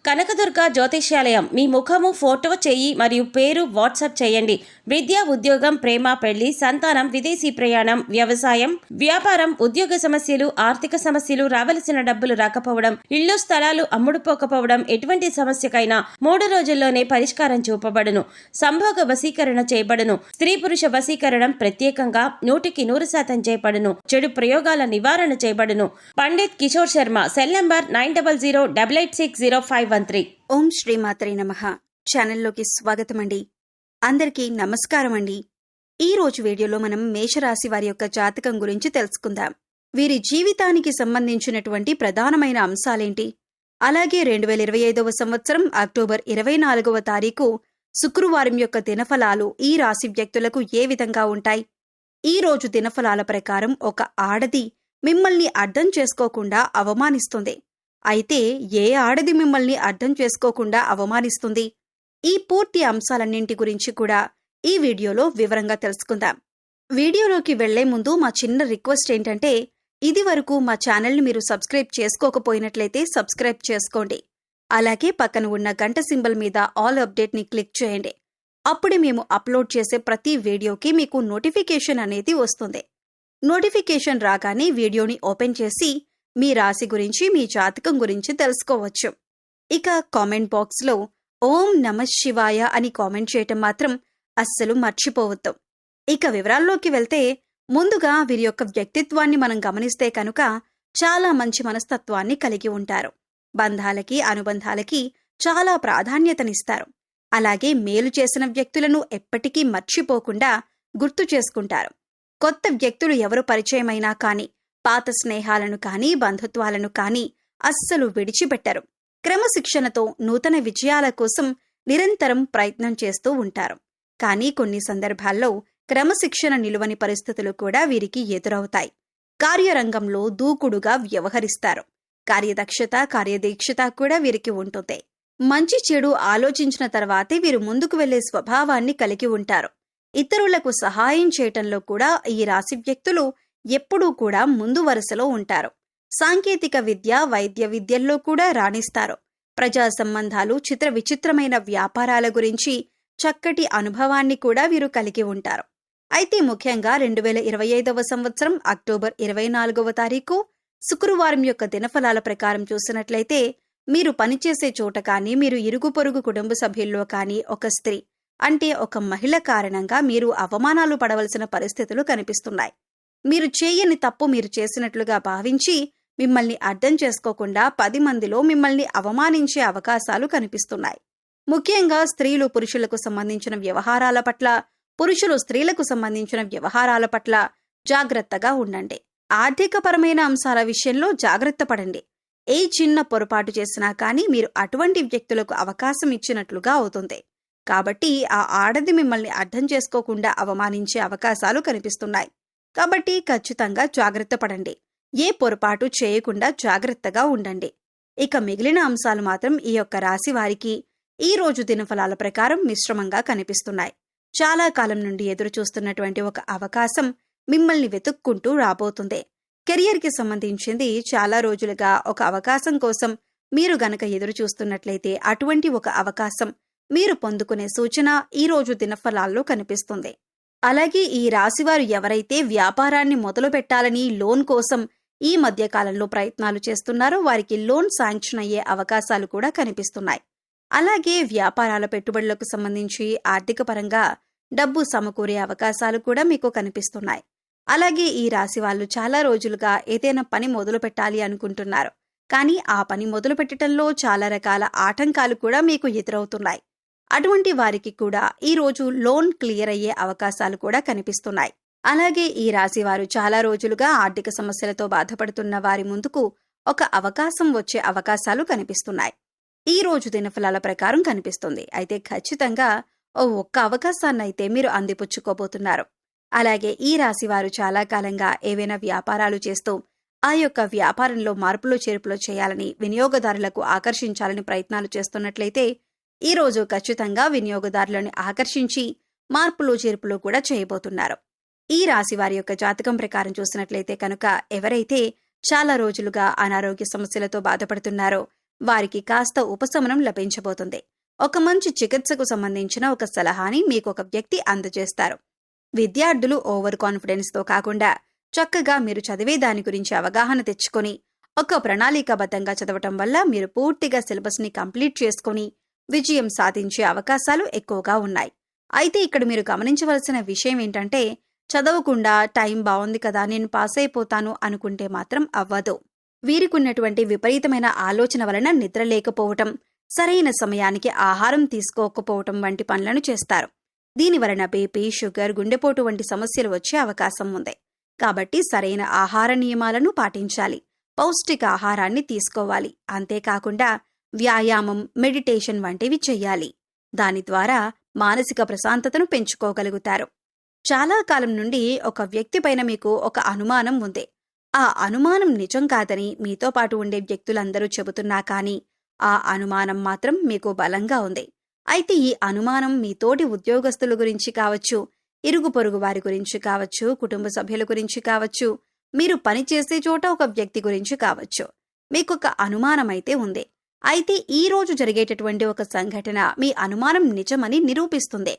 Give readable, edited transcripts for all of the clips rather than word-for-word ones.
కనకదుర్గ జ్యోతిష్యాలయం మీ ముఖము, ఫోటో, చెయ్యి మరియు పేరు వాట్సాప్ చేయండి. విద్య, ఉద్యోగం, ప్రేమ, పెళ్లి, సంతానం, విదేశీ ప్రయాణం, వ్యవసాయం, వ్యాపారం, ఉద్యోగ సమస్యలు, ఆర్థిక సమస్యలు, రావలసిన డబ్బులు రాకపోవడం, ఇల్లు స్థలాలు అమ్ముడుపోకపోవడం, ఎటువంటి సమస్యకైనా 3 రోజుల్లోనే పరిష్కారం చూపబడును. సంభోగ వశీకరణ చేయబడును. స్త్రీ పురుష వశీకరణం ప్రత్యేకంగా 100% చేయబడును. చెడు ప్రయోగాల నివారణ చేయబడును. పండిత్ కిషోర్ శర్మ. Cell number 9008860513. ఓం శ్రీమాత్రే నమః. ఛానల్లోకి స్వాగతమండి. అందరికీ నమస్కారం అండి. ఈ రోజు వీడియోలో మనం మేషరాశి వారి యొక్క జాతకం గురించి తెలుసుకుందాం. వీరి జీవితానికి సంబంధించినటువంటి ప్రధానమైన అంశాలేంటి, అలాగే 2025వ సంవత్సరం అక్టోబర్ 24వ తారీఖు శుక్రవారం యొక్క దినఫలాలు ఈ రాశి వ్యక్తులకు ఏ విధంగా ఉంటాయి. ఈ రోజు దినఫలాల ప్రకారం ఒక ఆడది మిమ్మల్ని అర్థం చేసుకోకుండా అవమానిస్తుంది. అయితే ఏ ఆడది మిమ్మల్ని అర్థం చేసుకోకుండా అవమానిస్తుంది? ఈ పూర్తి అంశాలన్నింటి గురించి కూడా ఈ వీడియోలో వివరంగా తెలుసుకుందాం. వీడియోలోకి వెళ్లే ముందు మా చిన్న రిక్వెస్ట్ ఏంటంటే, ఇది వరకు మా ఛానల్ని మీరు సబ్స్క్రైబ్ చేసుకోకపోయినట్లయితే సబ్స్క్రైబ్ చేసుకోండి. అలాగే పక్కన ఉన్న గంట సింబల్ మీద ఆల్ అప్డేట్ని క్లిక్ చేయండి. అప్పుడే మేము అప్లోడ్ చేసే ప్రతి వీడియోకి మీకు నోటిఫికేషన్ అనేది వస్తుంది. నోటిఫికేషన్ రాగానే వీడియోని ఓపెన్ చేసి మీ రాశి గురించి, మీ జాతకం గురించి తెలుసుకోవచ్చు. ఇక కామెంట్ బాక్స్లో ఓం నమః శివాయ అని కామెంట్ చేయటం మాత్రం అస్సలు మర్చిపోవద్దు. ఇక వివరాల్లోకి వెళ్తే, ముందుగా వీరి యొక్క వ్యక్తిత్వాన్ని మనం గమనిస్తే కనుక చాలా మంచి మనస్తత్వాన్ని కలిగి ఉంటారు. బంధాలకి, అనుబంధాలకి చాలా ప్రాధాన్యతనిస్తారు. అలాగే మేలు చేసిన వ్యక్తులను ఎప్పటికీ మర్చిపోకుండా గుర్తు చేసుకుంటారు. కొత్త వ్యక్తులు ఎవరు పరిచయమైనా కానీ, పాత స్నేహాలను కానీ, బంధుత్వాలను కానీ అస్సలు విడిచిపెట్టరు. క్రమశిక్షణతో నూతన విజయాల కోసం నిరంతరం ప్రయత్నం చేస్తూ ఉంటారు. కానీ కొన్ని సందర్భాల్లో క్రమశిక్షణ నిలువని పరిస్థితులు కూడా వీరికి ఎదురవుతాయి. కార్యరంగంలో దూకుడుగా వ్యవహరిస్తారు. కార్యదక్షత, కార్యదీక్షత కూడా వీరికి ఉంటుంది. మంచి చెడు ఆలోచించిన తర్వాతే వీరు ముందుకు వెళ్లే స్వభావాన్ని కలిగి ఉంటారు. ఇతరులకు సహాయం చేయటంలో కూడా ఈ రాశి వ్యక్తులు ఎప్పుడూ కూడా ముందు వరుసలో ఉంటారు. సాంకేతిక విద్య, వైద్య విద్యల్లో కూడా రాణిస్తారు. ప్రజా సంబంధాలు, చిత్ర విచిత్రమైన వ్యాపారాల గురించి చక్కటి అనుభవాన్ని కూడా వీరు కలిగి ఉంటారు. అయితే ముఖ్యంగా 2025వ సంవత్సరం అక్టోబర్ 24వ తారీఖు శుక్రవారం యొక్క దినఫలాల ప్రకారం చూసినట్లయితే, మీరు పనిచేసే చోట కానీ, మీరు ఇరుగు పొరుగు కుటుంబ సభ్యుల్లో కానీ ఒక స్త్రీ అంటే ఒక మహిళ కారణంగా మీరు అవమానాలు పడవలసిన పరిస్థితులు కనిపిస్తున్నాయి. మీరు చేయని తప్పు మీరు చేసినట్లుగా భావించి మిమ్మల్ని అర్థం చేసుకోకుండా 10 మందిలో మిమ్మల్ని అవమానించే అవకాశాలు కనిపిస్తున్నాయి. ముఖ్యంగా స్త్రీలు పురుషులకు సంబంధించిన వ్యవహారాల పట్ల, పురుషులు స్త్రీలకు సంబంధించిన వ్యవహారాల పట్ల జాగ్రత్తగా ఉండండి. ఆర్థికపరమైన అంశాల విషయంలో జాగ్రత్త పడండి. ఏ చిన్న పొరపాటు చేసినా కానీ మీరు అటువంటి వ్యక్తులకు అవకాశం ఇచ్చినట్లుగా అవుతుంది. కాబట్టి ఆ ఆడది మిమ్మల్ని అర్థం చేసుకోకుండా అవమానించే అవకాశాలు కనిపిస్తున్నాయి. కాబట్టి ఖచ్చితంగా జాగ్రత్త పడండి. ఏ పొరపాటు చేయకుండా జాగ్రత్తగా ఉండండి. ఇక మిగిలిన అంశాలు మాత్రం ఈ యొక్క రాశి వారికి ఈ రోజు దినఫలాల ప్రకారం మిశ్రమంగా కనిపిస్తున్నాయి. చాలా కాలం నుండి ఎదురు చూస్తున్నటువంటి ఒక అవకాశం మిమ్మల్ని వెతుక్కుంటూ రాబోతుంది. కెరియర్కి సంబంధించింది చాలా రోజులుగా ఒక అవకాశం కోసం మీరు గనక ఎదురు చూస్తున్నట్లయితే అటువంటి ఒక అవకాశం మీరు పొందుకునే సూచన ఈ రోజు దినఫలాల్లో కనిపిస్తుంది. అలాగే ఈ రాశివారు ఎవరైతే వ్యాపారాన్ని మొదలు పెట్టాలని లోన్ కోసం ఈ మధ్యకాలంలో ప్రయత్నాలు చేస్తున్నారో వారికి లోన్ శాంక్షన్ అయ్యే అవకాశాలు కూడా కనిపిస్తున్నాయి. అలాగే వ్యాపారాల పెట్టుబడులకు సంబంధించి ఆర్థిక పరంగా డబ్బు సమకూరే అవకాశాలు కూడా మీకు కనిపిస్తున్నాయి. అలాగే ఈ రాశి వాళ్ళు చాలా రోజులుగా ఏదైనా పని మొదలు పెట్టాలి అనుకుంటున్నారు. కానీ ఆ పని మొదలు పెట్టడంలో చాలా రకాల ఆటంకాలు కూడా మీకు ఎదురవుతున్నాయి. అటువంటి వారికి కూడా ఈ రోజు లోన్ క్లియర్ అయ్యే అవకాశాలు కూడా కనిపిస్తున్నాయి. అలాగే ఈ రాశి వారు చాలా రోజులుగా ఆర్థిక సమస్యలతో బాధపడుతున్న వారి ముందుకు ఒక అవకాశం వచ్చే అవకాశాలు కనిపిస్తున్నాయి. ఈ రోజు దినఫలాల ప్రకారం కనిపిస్తుంది. అయితే ఖచ్చితంగా ఒక్క అవకాశాన్నైతే మీరు అందిపుచ్చుకోబోతున్నారు. అలాగే ఈ రాశి వారు చాలా కాలంగా ఏవైనా వ్యాపారాలు చేస్తూ ఆ యొక్క వ్యాపారంలో మార్పులు చేర్పులు చేయాలని, వినియోగదారులకు ఆకర్షించాలని ప్రయత్నాలు చేస్తున్నట్లయితే ఈ రోజు ఖచ్చితంగా వినియోగదారులను ఆకర్షించి మార్పులు చేర్పులు కూడా చేయబోతున్నారు. ఈ రాశి వారి యొక్క జాతకం ప్రకారం చూసినట్లయితే కనుక ఎవరైతే చాలా రోజులుగా అనారోగ్య సమస్యలతో బాధపడుతున్నారో వారికి కాస్త ఉపశమనం లభించబోతుంది. ఒక మంచి చికిత్సకు సంబంధించిన ఒక సలహాని మీకు ఒక వ్యక్తి అందజేస్తారు. విద్యార్థులు ఓవర్ కాన్ఫిడెన్స్తో కాకుండా చక్కగా మీరు చదివే దాని గురించి అవగాహన తెచ్చుకొని ఒక ప్రణాళికాబద్ధంగా చదవటం వల్ల మీరు పూర్తిగా సిలబస్ని కంప్లీట్ చేసుకొని విజయం సాధించే అవకాశాలు ఎక్కువగా ఉన్నాయి. అయితే ఇక్కడ మీరు గమనించవలసిన విషయం ఏంటంటే, చదవకుండా టైం బాగుంది కదా నేను పాస్ అయిపోతాను అనుకుంటే మాత్రం అవ్వదు. వీరికున్నటువంటి విపరీతమైన ఆలోచన వలన నిద్ర లేకపోవటం, సరైన సమయానికి ఆహారం తీసుకోకపోవటం వంటి పనులను చేస్తారు. దీనివలన బీపీ, షుగర్, గుండెపోటు వంటి సమస్యలు వచ్చే అవకాశం ఉంది. కాబట్టి సరైన ఆహార నియమాలను పాటించాలి. పౌష్టిక ఆహారాన్ని తీసుకోవాలి. అంతేకాకుండా వ్యాయామం, మెడిటేషన్ వంటివి చెయ్యాలి. దాని ద్వారా మానసిక ప్రశాంతతను పెంచుకోగలుగుతారు. చాలా కాలం నుండి ఒక వ్యక్తి పైన మీకు ఒక అనుమానం ఉంది. ఆ అనుమానం నిజం కాదని మీతో పాటు ఉండే వ్యక్తులందరూ చెబుతున్నా కానీ ఆ అనుమానం మాత్రం మీకు బలంగా ఉంది. అయితే ఈ అనుమానం మీ తోటి ఉద్యోగస్తుల గురించి కావచ్చు, ఇరుగు పొరుగు వారి గురించి కావచ్చు, కుటుంబ సభ్యుల గురించి కావచ్చు, మీరు పనిచేసే చోట ఒక వ్యక్తి గురించి కావచ్చు. మీకొక అనుమానమైతే ఉంది. అయితే ఈ రోజు జరిగేటటువంటి ఒక సంఘటన మీ అనుమానం నిజమని నిరూపిస్తుంది.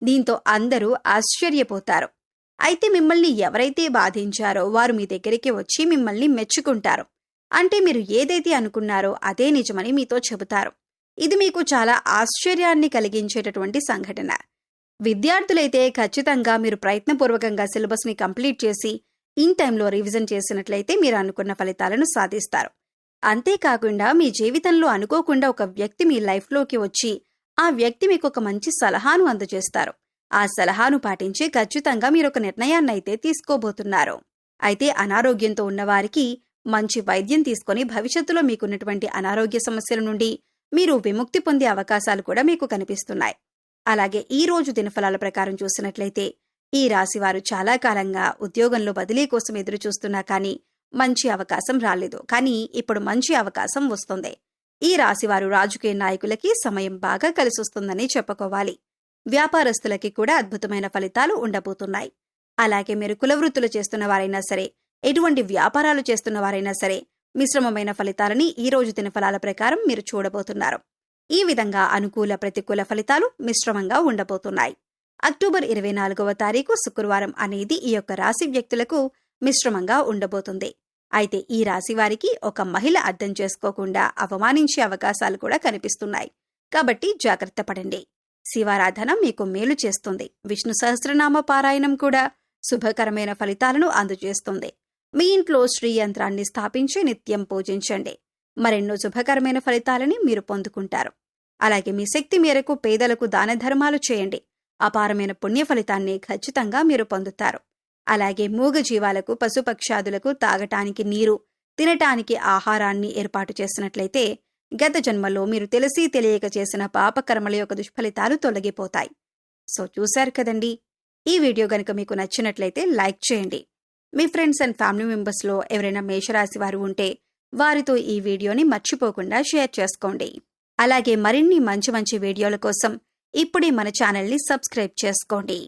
దీంతో అందరూ ఆశ్చర్యపోతారు. అయితే మిమ్మల్ని ఎవరైతే బాధించారో వారు మీ దగ్గరికి వచ్చి మిమ్మల్ని మెచ్చుకుంటారు. అంటే మీరు ఏదైతే అనుకున్నారో అదే నిజమని మీతో చెబుతారు. ఇది మీకు చాలా ఆశ్చర్యాన్ని కలిగించేటటువంటి సంఘటన. విద్యార్థులైతే ఖచ్చితంగా మీరు ప్రయత్నపూర్వకంగా సిలబస్ని కంప్లీట్ చేసి ఇన్ టైంలో రివిజన్ చేసినట్లయితే మీరు అనుకున్న ఫలితాలను సాధిస్తారు. అంతేకాకుండా మీ జీవితంలో అనుకోకుండా ఒక వ్యక్తి మీ లైఫ్లోకి వచ్చి ఆ వ్యక్తి మీకు ఒక మంచి సలహాను అందజేస్తారు. ఆ సలహాను పాటించి ఖచ్చితంగా మీరు ఒక నిర్ణయాన్నైతే తీసుకోబోతున్నారు. అయితే అనారోగ్యంతో ఉన్నవారికి మంచి వైద్యం తీసుకొని భవిష్యత్తులో మీకున్నటువంటి అనారోగ్య సమస్యల నుండి మీరు విముక్తి పొందే అవకాశాలు కూడా మీకు కనిపిస్తున్నాయి. అలాగే ఈ రోజు దినఫలాల ప్రకారం చూసినట్లయితే ఈ రాశివారు చాలా కాలంగా ఉద్యోగంలో బదిలీ కోసం ఎదురు చూస్తున్నా కానీ మంచి అవకాశం రాలేదు. కానీ ఇప్పుడు మంచి అవకాశం వస్తుంది. ఈ రాశివారు రాజకీయ నాయకులకి సమయం బాగా కలిసొస్తుందని చెప్పుకోవాలి. వ్యాపారస్తులకి కూడా అద్భుతమైన ఫలితాలు ఉండబోతున్నాయి. అలాగే మీరు కులవృత్తులు చేస్తున్న వారైనా సరే, ఎటువంటి వ్యాపారాలు చేస్తున్న వారైనా సరే మిశ్రమమైన ఫలితాలని ఈ రోజు దినఫలాల ప్రకారం మీరు చూడబోతున్నారు. ఈ విధంగా అనుకూల, ప్రతికూల ఫలితాలు మిశ్రమంగా ఉండబోతున్నాయి. అక్టోబర్ 24వ తారీఖు శుక్రవారం అనేది ఈ యొక్క రాశి వ్యక్తులకు మిశ్రమంగా ఉండబోతుంది. అయితే ఈ రాశి వారికి ఒక మహిళ అర్థం చేసుకోకుండా అవమానించే అవకాశాలు కూడా కనిపిస్తున్నాయి. కాబట్టి జాగ్రత్త పడండి. శివారాధన మీకు మేలు చేస్తుంది. విష్ణు సహస్రనామ పారాయణం కూడా శుభకరమైన ఫలితాలను అందజేస్తుంది. మీ ఇంట్లో శ్రీ యంత్రాన్ని స్థాపించి నిత్యం పూజించండి. మరెన్నో శుభకరమైన ఫలితాలని మీరు పొందుకుంటారు. అలాగే మీ శక్తి మేరకు పేదలకు దాన ధర్మాలు చేయండి. అపారమైన పుణ్య ఫలితాన్ని ఖచ్చితంగా మీరు పొందుతారు. అలాగే మూగ జీవాలకు, పశుపక్షాదులకు తాగటానికి నీరు, తినటానికి ఆహారాన్ని ఏర్పాటు చేసినట్లయితే గత జన్మలో మీరు తెలిసి తెలియక చేసిన పాపకర్మల యొక్క దుష్ఫలితాలు తొలగిపోతాయి. సో చూశారు కదండి. ఈ వీడియో గనుక మీకు నచ్చినట్లయితే లైక్ చేయండి. మీ ఫ్రెండ్స్ అండ్ ఫ్యామిలీ మెంబర్స్లో ఎవరైనా మేషరాశి వారు ఉంటే వారితో ఈ వీడియోని మర్చిపోకుండా షేర్ చేసుకోండి. అలాగే మరిన్ని మంచి మంచి వీడియోల కోసం ఇప్పుడే మన ఛానల్ని సబ్స్క్రైబ్ చేసుకోండి.